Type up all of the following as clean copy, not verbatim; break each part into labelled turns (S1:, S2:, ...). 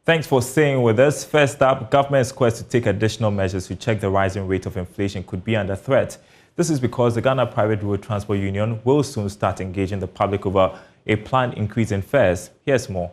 S1: Thanks for staying with us. First up, government's quest to take additional measures to check the rising rate of inflation could be under threat. This is because the Ghana Private Road Transport Union will soon start engaging the public over a planned increase in fares. Here's more.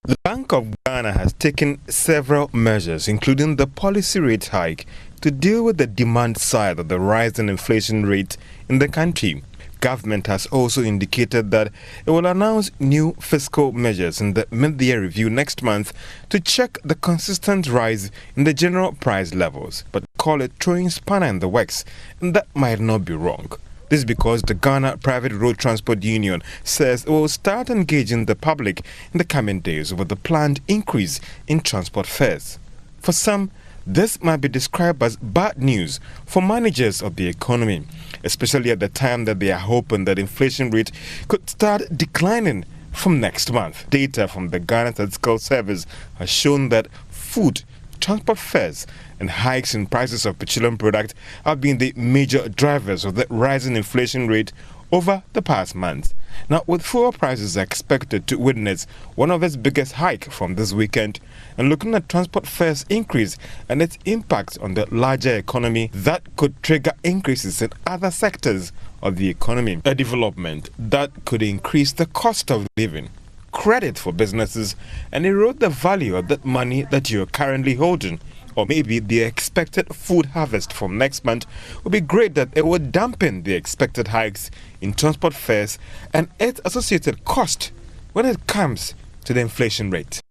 S2: The Bank of Ghana has taken several measures, including the policy rate hike, to deal with the demand side of the rising inflation rate in the country. Government has also indicated that it will announce new fiscal measures in the mid-year review next month to check the consistent rise in the general price levels, but call it throwing spanner in the works, and that might not be wrong. This is because the Ghana Private Road Transport Union says it will start engaging the public in the coming days over the planned increase in transport fares. For some, this might be described as bad news for managers of the economy, especially at the time that they are hoping that inflation rate could start declining from next month. Data from the Ghana Statistical Service has shown that food, transport fares, and hikes in prices of petroleum products have been the major drivers of the rising inflation rate over the past months. Now, with fuel prices expected to witness one of its biggest hike from this weekend, and looking at transport fares increase and its impact on the larger economy, that could trigger increases in other sectors of the economy. A development that could increase the cost of living, credit for businesses, and erode the value of that money that you're currently holding. Or maybe the expected food harvest from next month would be great that it would dampen the expected hikes in transport fares and its associated cost when it comes to the inflation rate.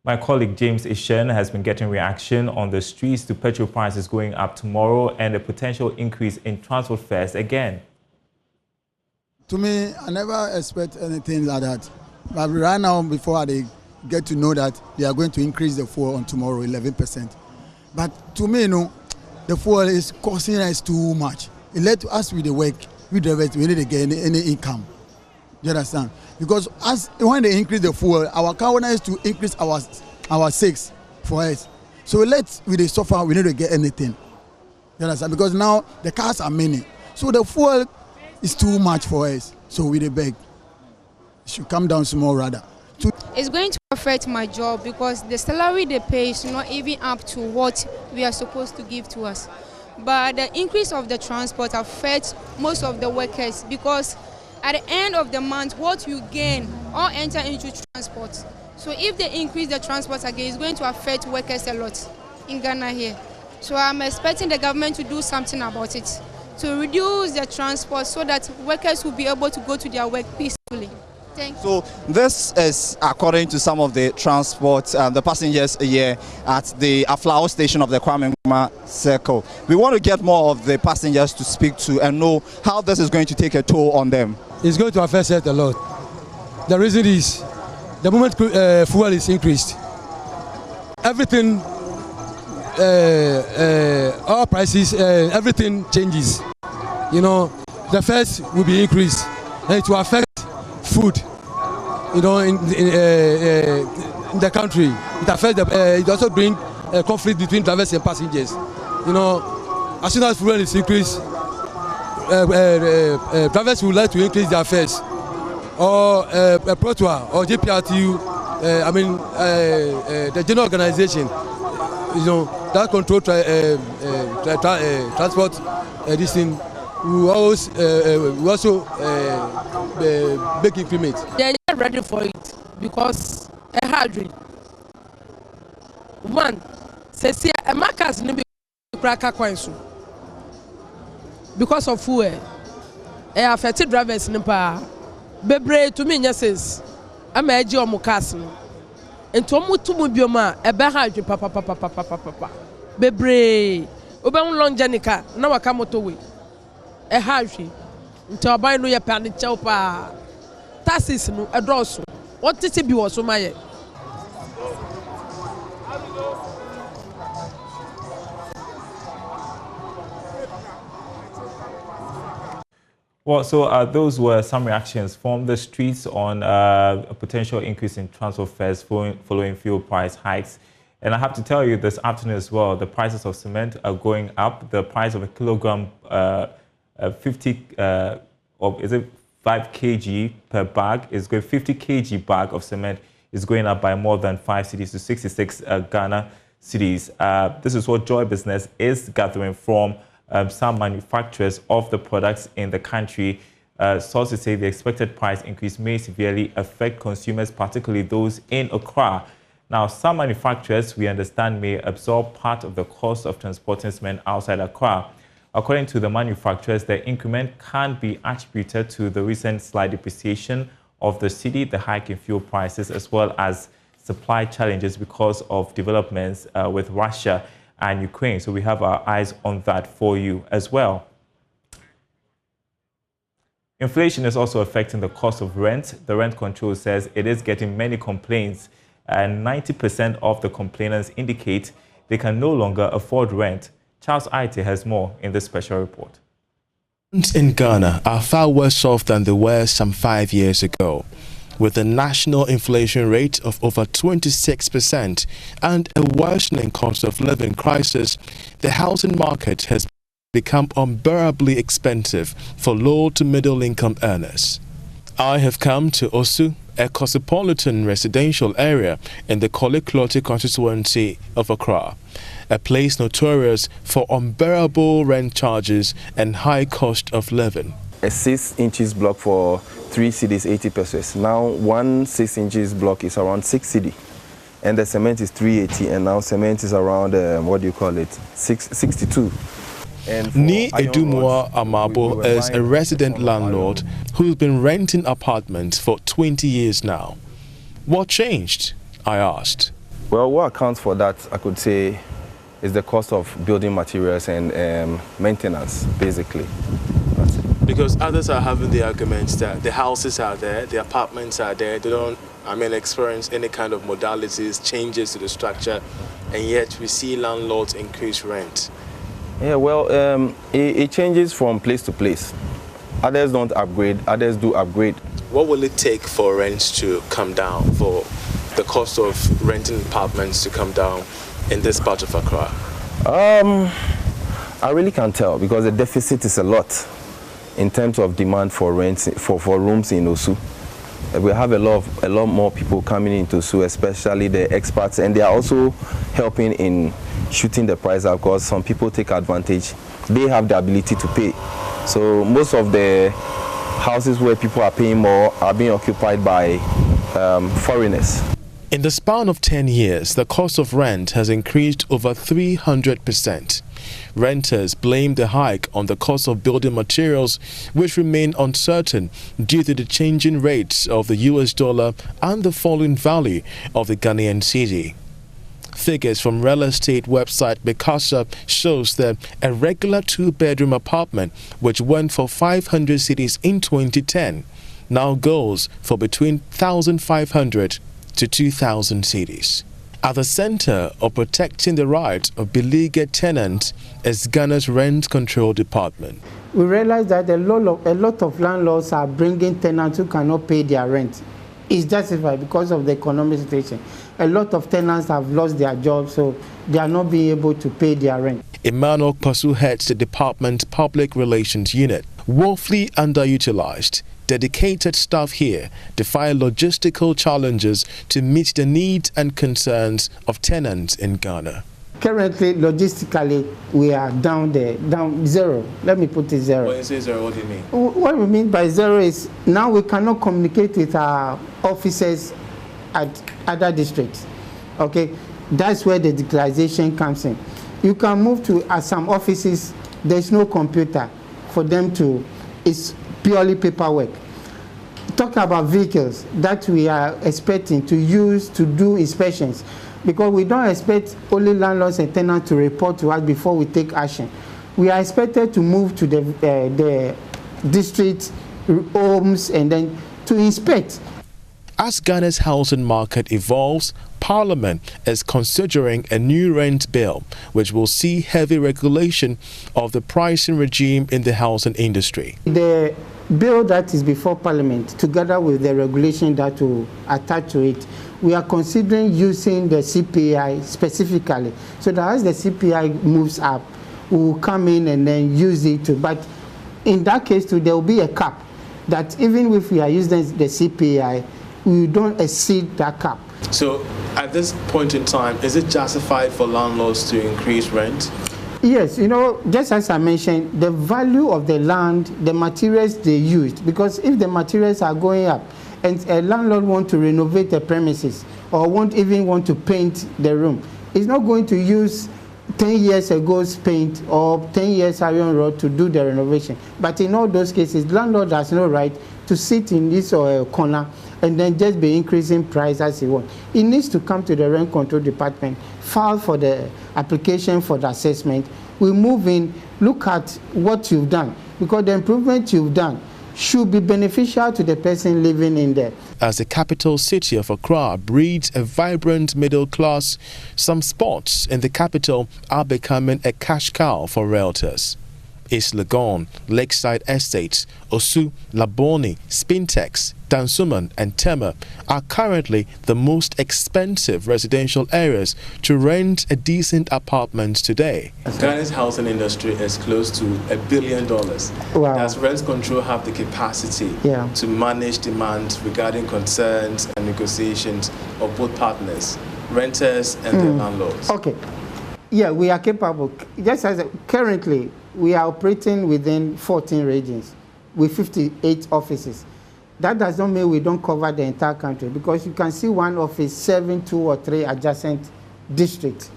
S1: My colleague James Ishen has been getting reaction on the streets to petrol prices going up tomorrow and a potential increase in transport fares again.
S3: To me, I never expect anything like that. But right now, before I get to know that they are going to increase the fuel on tomorrow 11%. But to me, the fuel is costing us too much. It let us with the work, we drivers, we need to get any income. You understand? Because when they increase the fuel, our car is to increase our six for us. So with the suffer, we need to get anything. You understand? Because now the cars are many. So the fuel is too much for us. So we beg. It should come down small rather.
S4: It's going to affect my job because the salary they pay is not even up to what we are supposed to give to us. But the increase of the transport affects most of the workers because at the end of the month, what you gain all enter into transport. So if they increase the transport again, it's going to affect workers a lot in Ghana here. So I'm expecting the government to do something about it, to reduce the transport so that workers will be able to go to their work peacefully.
S5: So this is according to some of the transport, the passengers here at the Aflao station of the Kwame Nkrumah Circle. We want to get more of the passengers to speak to and know how this is going to take a toll on them.
S6: It's going to affect us a lot. The reason is, the moment fuel is increased, everything, all prices, everything changes. You know, the fares will be increased and it will affect food, in the country. It affects it also brings conflict between drivers and passengers. You know, as soon as fuel is increased, drivers would like to increase their fares, or Protua or JPRTU. The general organization, that control transport. This thing. We also make increment.
S7: They are ready for it because a hardly one says a markers need to crack a coin because of fuel. I affected drivers in the power. Bebre to me, yes, I'm a geomocasin. And to Mutubioma, a behard papa. Bebre, Oban Long Janica, now I come to wait. A hardly until I buy no ya pan chopa. Tassis no a drosso. What did it be was so my?
S1: Well, so those were some reactions from the streets on a potential increase in transport fares following fuel price hikes. And I have to tell you this afternoon as well, the prices of cement are going up. The price of a kilogram 50 of, is it 5 kg per bag? Is going 50 kg bag of cement is going up by more than 5 cedis to 66 Ghana cedis. This is what Joy Business is gathering from some manufacturers of the products in the country. Sources say the expected price increase may severely affect consumers, particularly those in Accra. Now, some manufacturers, we understand, may absorb part of the cost of transporting cement outside Accra. According to the manufacturers, the increment can be attributed to the recent slight depreciation of the cedi, the hike in fuel prices, as well as supply challenges because of developments with Russia and Ukraine. So we have our eyes on that for you as well. Inflation is also affecting the cost of rent. The rent control says it is getting many complaints, and 90% of the complainants indicate they can no longer afford rent. Charles Aite has more in this special report.
S8: Rents in Ghana are far worse off than they were some 5 years ago. With a national inflation rate of over 26% and a worsening cost of living crisis, the housing market has become unbearably expensive for low to middle income earners. I have come to Osu, a cosmopolitan residential area in the Korle-Klottey constituency of Accra, a place notorious for unbearable rent charges and high cost of living.
S9: A 6 inches block for 3 cedis 80 pesos. Now 1 6 inches block is around 6 cedi, and the cement is 380, and now cement is around 62.
S8: Ni Edumwa Amabo is a resident landlord who's been renting apartments for 20 years now. What changed? I asked.
S9: Well, what accounts for that, I could say, is the cost of building materials and maintenance, basically. That's it.
S8: Because others are having the arguments that the houses are there, the apartments are there, they don't, experience any kind of modalities, changes to the structure, and yet we see landlords increase rent.
S9: Yeah, well, it changes from place to place. Others don't upgrade, others do upgrade.
S8: What will it take for rents to come down, for the cost of renting apartments to come down in this part of Accra?
S9: I really can't tell, because the deficit is a lot in terms of demand for rents, for rooms in Osu. We have a lot more people coming into Osu, especially the expats, and they are also helping in shooting the price up, because some people take advantage. They have the ability to pay. So most of the houses where people are paying more are being occupied by foreigners.
S8: In the span of 10 years, the cost of rent has increased over 300%. Renters blame the hike on the cost of building materials, which remain uncertain due to the changing rates of the US dollar and the falling value of the Ghanaian cedi. Figures from real estate website Mikasa shows that a regular 2-bedroom apartment, which went for 500 cedis in 2010, now goes for between 1,500 to 2,000 cedis. At the center of protecting the rights of beleaguered tenants is Ghana's Rent Control Department.
S10: We realize that a lot of landlords are bringing tenants who cannot pay their rent. It's justified because of the economic situation. A lot of tenants have lost their jobs, so they are not being able to pay their rent.
S8: Emmanuel Kwawu heads the department's public relations unit. Woefully underutilized, dedicated staff here defy logistical challenges to meet the needs and concerns of tenants in Ghana.
S10: Currently, logistically, we are down zero. Let me put it zero.
S8: When you say zero, what do you mean?
S10: What we mean by zero is now we cannot communicate with our officers at other districts. Okay, that's where the digitalization comes in. You can move to some offices, there's no computer for them to, it's purely paperwork. Talking about vehicles that we are expecting to use to do inspections, because we don't expect only landlords and tenants to report to us before we take action. We are expected to move to the district homes and then to inspect.
S8: As Ghana's housing market evolves, Parliament is considering a new rent bill which will see heavy regulation of the pricing regime in the housing industry.
S10: The bill that is before Parliament, together with the regulation that will attach to it, we are considering using the CPI specifically, so that as the CPI moves up, we will come in and then use it too. But in that case too, there will be a cap. that even if we are using the CPI, we don't exceed that cap.
S8: So at this point in time, is it justified for landlords to increase rent?
S10: Yes, just as I mentioned, the value of the land, the materials they used, because if the materials are going up and a landlord wants to renovate the premises or won't even want to paint the room, he's not going to use 10 years ago's paint or 10 years iron rod to do the renovation. But in all those cases, landlord has no right to sit in this corner and then just be increasing price as he wants. He needs to come to the rent control department, file for the application for the assessment. We move in, look at what you've done, because the improvement you've done should be beneficial to the person living in there.
S8: As the capital city of Accra breeds a vibrant middle class, some spots in the capital are becoming a cash cow for realtors. East Legon, Lakeside Estates, Osu, Laboni, Spintex, Dansuman and Tema are currently the most expensive residential areas to rent a decent apartment today. Ghana's housing industry is close to $1 billion.
S10: Wow.
S8: Does rent control have the capacity to manage demand regarding concerns and negotiations of both partners, renters and their landlords?
S10: Okay. Yeah, we are capable. Just as currently, we are operating within 14 regions with 58 offices. That does not mean we don't cover the entire country, because you can see one office serving 2 or 3 adjacent districts.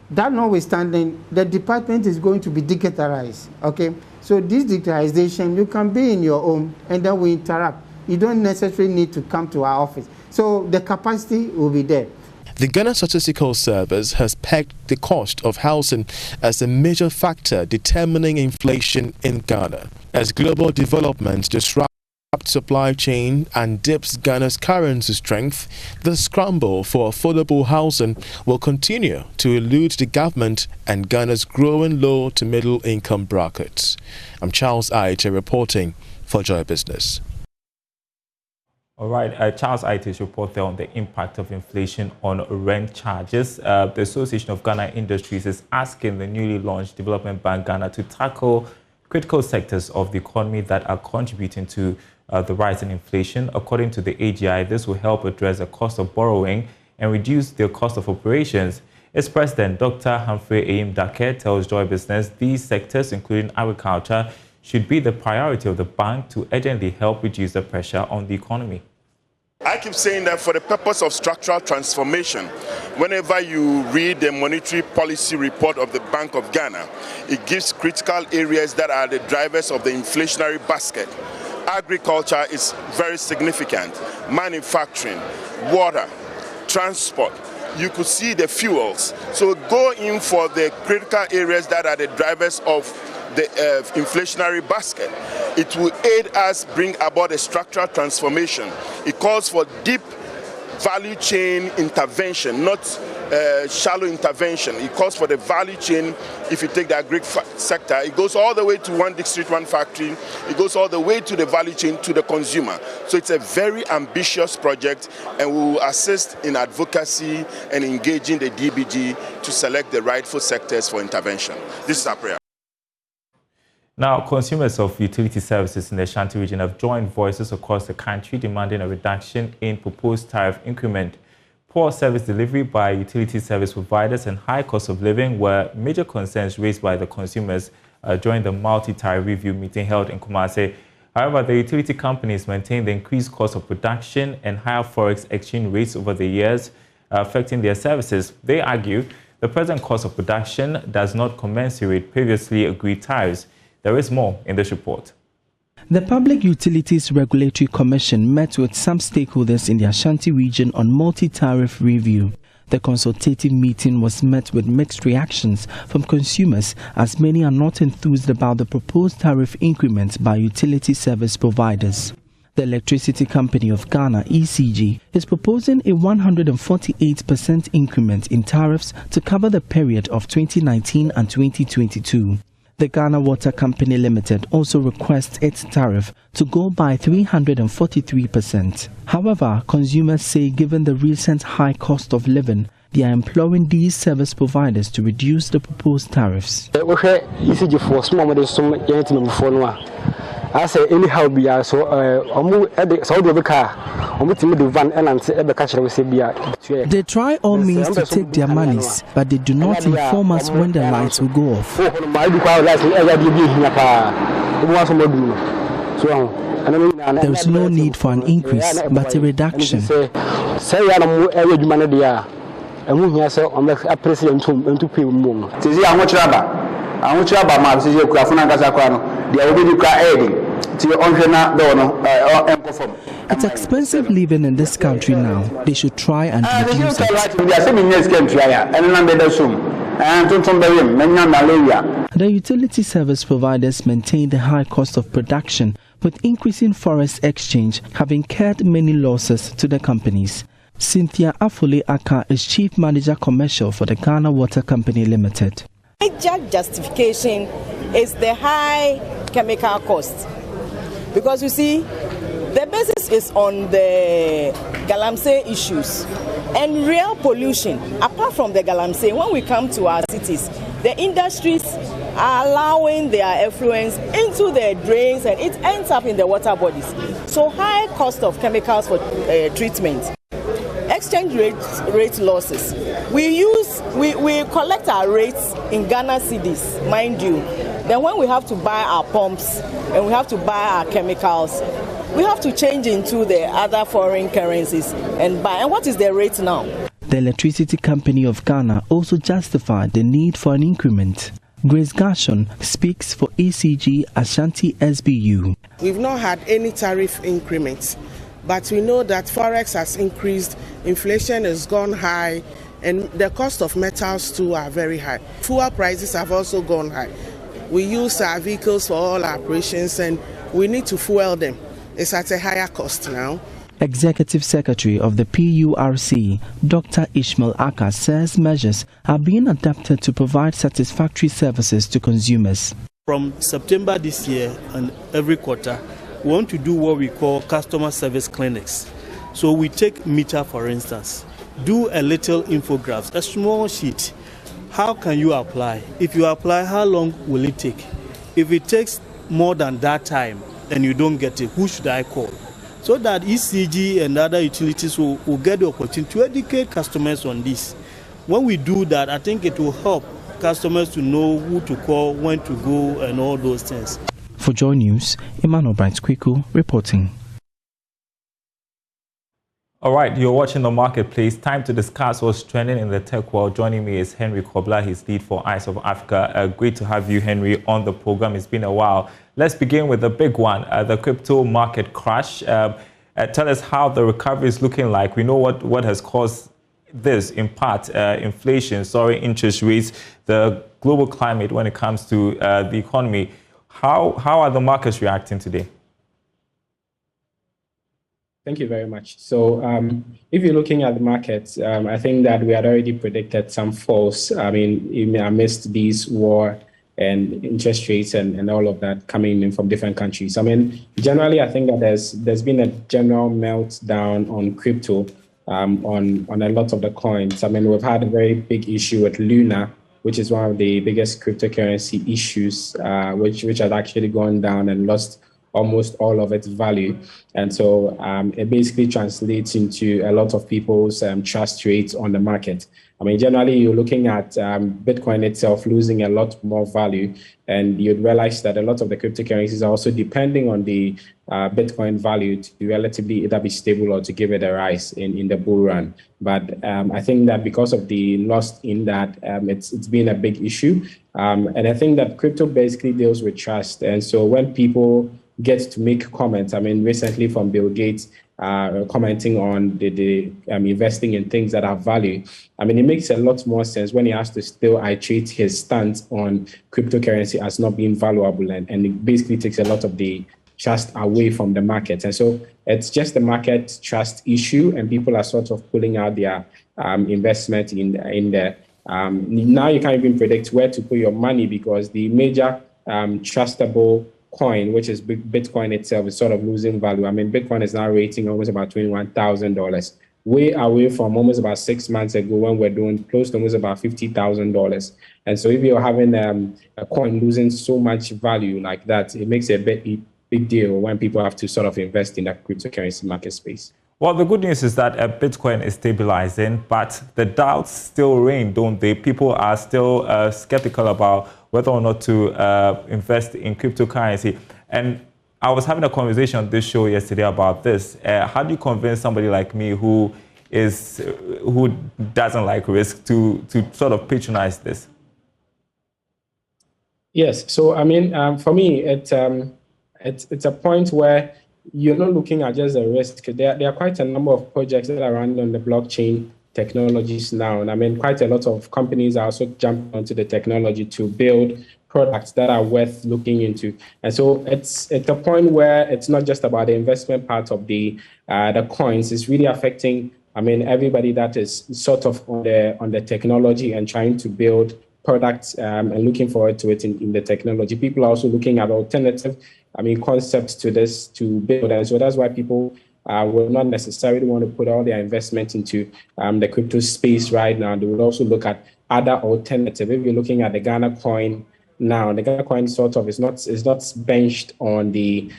S10: That notwithstanding, the department is going to be digitalized, okay? So this digitalization, you can be in your home and then we interact. You don't necessarily need to come to our office. So the capacity will be there.
S8: The Ghana Statistical Service has pegged the cost of housing as a major factor determining inflation in Ghana. As global development disrupts supply chain and dips Ghana's currency strength, the scramble for affordable housing will continue to elude the government and Ghana's growing low to middle income brackets. I'm Charles Aite reporting for Joy Business.
S1: All right, Charles Aites report there on the impact of inflation on rent charges. The Association of Ghana Industries is asking the newly launched Development Bank Ghana to tackle critical sectors of the economy that are contributing to the rise in inflation. According to the AGI, this will help address the cost of borrowing and reduce the cost of operations. Its president, Dr. Humphrey Ayim Dake, tells Joy Business these sectors, including agriculture, should be the priority of the bank to urgently help reduce the pressure on the economy.
S11: I keep saying that for the purpose of structural transformation, whenever you read the monetary policy report of the Bank of Ghana, it gives critical areas that are the drivers of the inflationary basket. Agriculture is very significant, manufacturing, water, transport. You could see the fuels. So go in for the critical areas that are the drivers of the inflationary basket. It will aid us bring about a structural transformation. It calls for deep value chain intervention, not shallow intervention. It calls for the value chain. If you take the agri sector, it goes all the way to one district, one factory. It goes all the way to the value chain to the consumer. So it's a very ambitious project, and we will assist in advocacy and engaging the DBG to select the rightful sectors for intervention. This is our prayer.
S1: Now, consumers of utility services in the Ashanti region have joined voices across the country demanding a reduction in proposed tariff increment. Poor service delivery by utility service providers and high cost of living were major concerns raised by the consumers during the multi-tariff review meeting held in Kumasi. However, the utility companies maintain the increased cost of production and higher forex exchange rates over the years affecting their services. They argue the present cost of production does not commensurate previously agreed tariffs. There is more in this report.
S12: The Public Utilities Regulatory Commission met with some stakeholders in the Ashanti region on multi-tariff review. The consultative meeting was met with mixed reactions from consumers, as many are not enthused about the proposed tariff increments by utility service providers. The Electricity Company of Ghana, ECG, is proposing a 148% increment in tariffs to cover the period of 2019 and 2022. The Ghana Water Company Limited also requests its tariff to go by 343%. However, consumers say given the recent high cost of living, they are imploring these service providers to reduce the proposed tariffs.
S13: I say anyhow be so so do car the van and
S12: They try all means to take their monies, but they do not inform us when the lights will go off. There is no need for an increase, but a reduction. It's expensive living in this country now. They should try and reduce it. The utility service providers maintain the high cost of production, with increasing forest exchange having incurred many losses to the companies. Cynthia Afule Aka is Chief Manager Commercial for the Ghana Water Company Limited.
S14: Major justification is the high chemical cost, because you see, the basis is on the galamsey issues and real pollution. Apart from the galamsey, when we come to our cities, the industries are allowing their effluents into the drains and it ends up in the water bodies. So high cost of chemicals for treatment. Exchange rate losses. We collect our rates in Ghana cedis, mind you. Then when we have to buy our pumps and we have to buy our chemicals, we have to change into the other foreign currencies and buy. And what is the rate now?
S12: The Electricity Company of Ghana also justified the need for an increment. Grace Gershon speaks for ECG Ashanti SBU.
S15: We've not had any tariff increments, but we know that forex has increased, inflation has gone high, and the cost of metals too are very high. Fuel prices have also gone high. We use our vehicles for all our operations and we need to fuel them. It's at a higher cost now.
S12: Executive Secretary of the PURC, Dr. Ishmael Aka, says measures are being adapted to provide satisfactory services to consumers.
S16: From September this year and every quarter, we want to do what we call customer service clinics. So we take meter, for instance, do a little infographic, a small sheet. How can you apply? If you apply, how long will it take? If it takes more than that time and you don't get it, who should I call? So that ECG and other utilities will get the opportunity to educate customers on this. When we do that, I think it will help customers to know who to call, when to go, and all those things.
S12: For JoyNews, Emmanuel Bright-Kwiku reporting.
S1: All right, you're watching The Marketplace. Time to discuss what's trending in the tech world. Joining me is Henry Kobler. He's lead for Eyes of Africa. Great to have you, Henry, on the program. It's been a while. Let's begin with the big one, the crypto market crash. Tell us how the recovery is looking like. We know what has caused this, in part, inflation, soaring interest rates, the global climate when it comes to the economy. How are the markets reacting today?
S17: Thank you very much. So if you're looking at the markets, I think that we had already predicted some falls. I mean, amidst these war and interest rates and all of that coming in from different countries. I mean, generally, I think that there's been a general meltdown on crypto, on a lot of the coins. I mean, we've had a very big issue with Luna, which is one of the biggest cryptocurrency issues, which had actually gone down and lost almost all of its value. And so it basically translates into a lot of people's trust rates on the market. I mean, generally, you're looking at Bitcoin itself losing a lot more value, and you'd realize that a lot of the cryptocurrencies are also depending on the Bitcoin value to relatively either be stable or to give it a rise in the bull run. But I think that because of the loss in that, it's been a big issue. And I think that crypto basically deals with trust. And so when people get to make comments, I mean, recently from Bill Gates, commenting on the investing in things that have value. I mean, it makes a lot more sense when he has to still iterate his stance on cryptocurrency as not being valuable, and it basically takes a lot of the trust away from the market. And so it's just a market trust issue, and people are sort of pulling out their investment in there. Now you can't even predict where to put your money, because the major trustable coin, which is Bitcoin itself, is sort of losing value. I mean, Bitcoin is now rating almost about $21,000, way away from almost about 6 months ago when we're doing close to almost about $50,000. And so if you're having a coin losing so much value like that, it makes it big deal when people have to sort of invest in that cryptocurrency market space.
S1: Well, the good news is that Bitcoin is stabilizing, but the doubts still reign, don't they? People are still skeptical about whether or not to invest in cryptocurrency. And I was having a conversation on this show yesterday about this. How do you convince somebody like me who doesn't like risk to sort of patronize this?
S17: Yes. So, I mean, for me, it's a point where you're not looking at just the risk. There are quite a number of projects that are running on the blockchain technologies now. And I mean, quite a lot of companies are also jumping onto the technology to build products that are worth looking into. And so it's at a point where it's not just about the investment part of the coins. It's really affecting, I mean, everybody that is sort of on the technology and trying to build products and looking forward to it in the technology. People are also looking at alternative, concepts to this to build. And so that's why people will not necessarily want to put all their investment into the crypto space right now. They will also look at other alternatives. If you're looking at the Ghana coin now, the Ghana coin sort of is not benched on the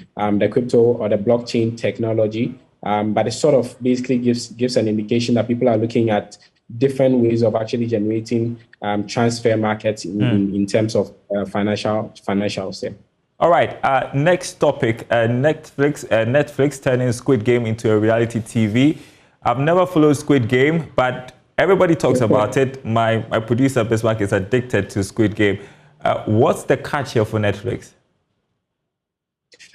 S17: crypto or the blockchain technology, but it sort of basically gives an indication that people are looking at different ways of actually generating transfer markets in terms of financial say.
S1: All right, next topic, Netflix turning Squid Game into a reality TV. I've never followed Squid Game, but everybody talks about it. My producer, Bismarck, is addicted to Squid Game. What's the catch here for Netflix?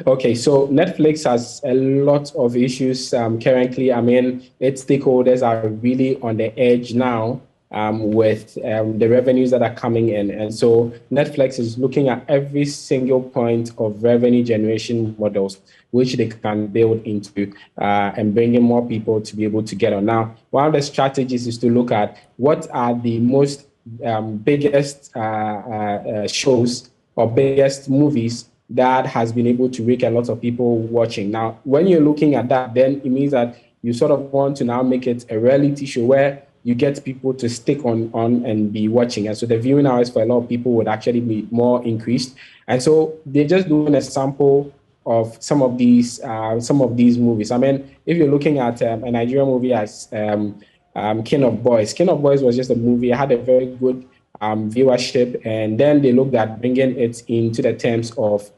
S17: Okay, so Netflix has a lot of issues currently. I mean, its stakeholders are really on the edge now with the revenues that are coming in. And so Netflix is looking at every single point of revenue generation models, which they can build into and bring in more people to be able to get on. Now, one of the strategies is to look at what are the most biggest shows or biggest movies that has been able to rake a lot of people watching. Now, when you're looking at that, then it means that you sort of want to now make it a reality show where you get people to stick on and be watching. And so the viewing hours for a lot of people would actually be more increased. And so they're just doing a sample of some of these movies. I mean, if you're looking at a Nigerian movie as King of Boys. King of Boys was just a movie. It had a very good viewership. And then they looked at bringing it into the terms of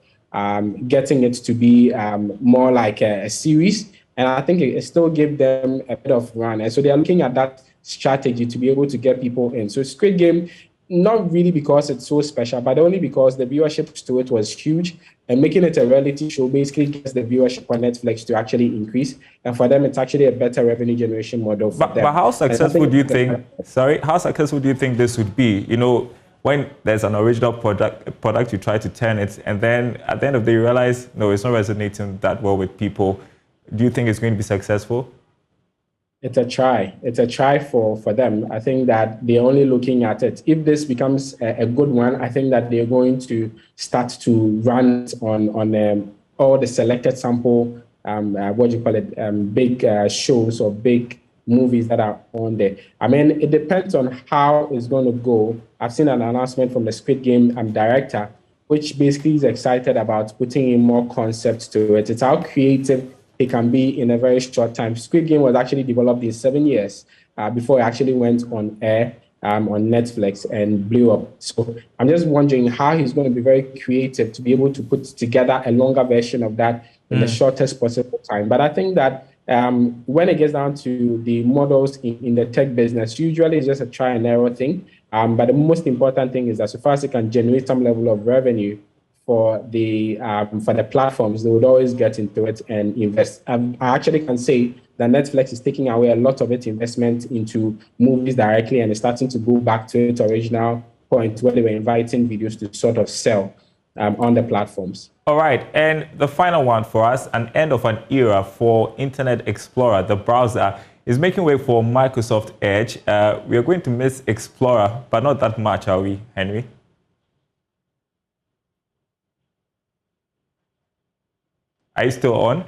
S17: getting it to be more like a series. And I think it still gave them a bit of run. And so they are looking at that strategy to be able to get people in. So Squid Game, not really because it's so special, but only because the viewership to it was huge. And making it a reality show basically gets the viewership on Netflix to actually increase. And for them, it's actually a better revenue generation model for them.
S1: But how successful do you think, how successful do you think this would be? You know, when there's an original product, you try to turn it, and then at the end of the day, you realize, no, it's not resonating that well with people. Do you think it's going to be successful?
S17: It's a try. It's a try for them. I think that they're only looking at it. If this becomes a good one, I think that they're going to start to run on all the selected sample, big shows or big movies that are on there. I mean, it depends on how it's going to go. I've seen an announcement from the Squid Game director, which basically is excited about putting in more concepts to it. It's how creative it can be in a very short time. Squid Game was actually developed in 7 years before it actually went on air on Netflix and blew up. So I'm just wondering how he's going to be very creative to be able to put together a longer version of that in the shortest possible time. But I think that when it gets down to the models in the tech business, usually it's just a try and error thing. But the most important thing is that so far as it can generate some level of revenue for the platforms, they would always get into it and invest. I actually can say that Netflix is taking away a lot of its investment into movies directly and is starting to go back to its original point where they were inviting videos to sort of sell on the platforms.
S1: All right, and the final one for us, an end of an era for Internet Explorer. The browser is making way for Microsoft Edge. We are going to miss Explorer, but not that much, are we, Henry? Are you still on?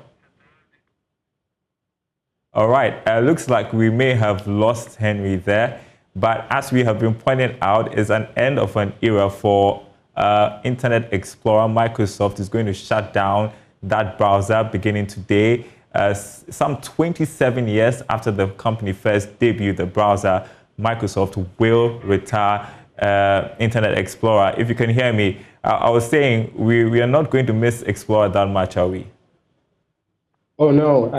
S1: All right, looks like we may have lost Henry there, but as we have been pointing out, it's an end of an era for Internet Explorer. Microsoft is going to shut down that browser beginning today. Some 27 years after the company first debuted the browser, Microsoft will retire Internet Explorer. If you can hear me, I was saying we are not going to miss Explorer that much, are we?
S17: Oh no!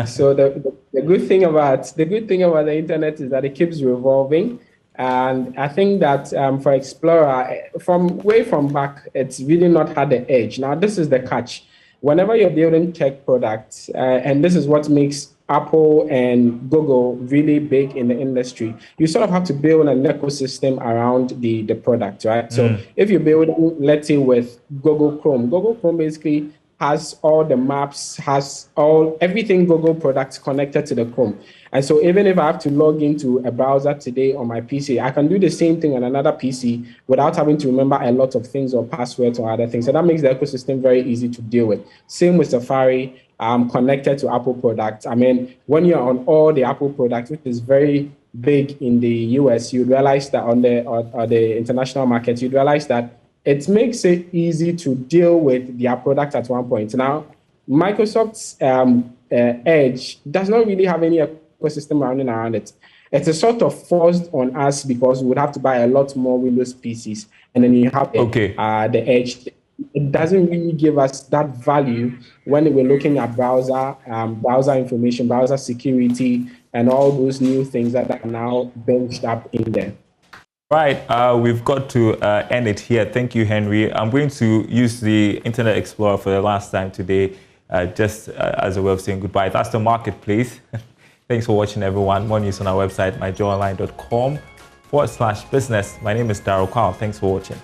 S17: So the good thing about the internet is that it keeps revolving, and I think that for Explorer, from back, it's really not had the edge. Now this is the catch: whenever you're building tech products, and this is what makes Apple and Google really big in the industry, you sort of have to build an ecosystem around the product, right? So if you build, let's say, with Google Chrome basically has all the maps, has everything Google products connected to the Chrome. And so even if I have to log into a browser today on my PC, I can do the same thing on another PC without having to remember a lot of things or passwords or other things. So that makes the ecosystem very easy to deal with. Same with Safari, connected to Apple products. I mean, when you're on all the Apple products, which is very big in the US, you realize that on the international market, you realize that it makes it easy to deal with their product at one point. Now, Microsoft's Edge does not really have any ecosystem running around it. It's a sort of forced on us because we would have to buy a lot more Windows PCs, and then you have the Edge. It doesn't really give us that value when we're looking at browser information, browser security, and all those new things that are now bunched up in there.
S1: Right, we've got to end it here. Thank you, Henry. I'm going to use the Internet Explorer for the last time today, just as a way of saying goodbye. That's the marketplace. Thanks for watching, everyone. More news on our website, myjoyonline.com/business. My name is Daryl. Thanks for watching.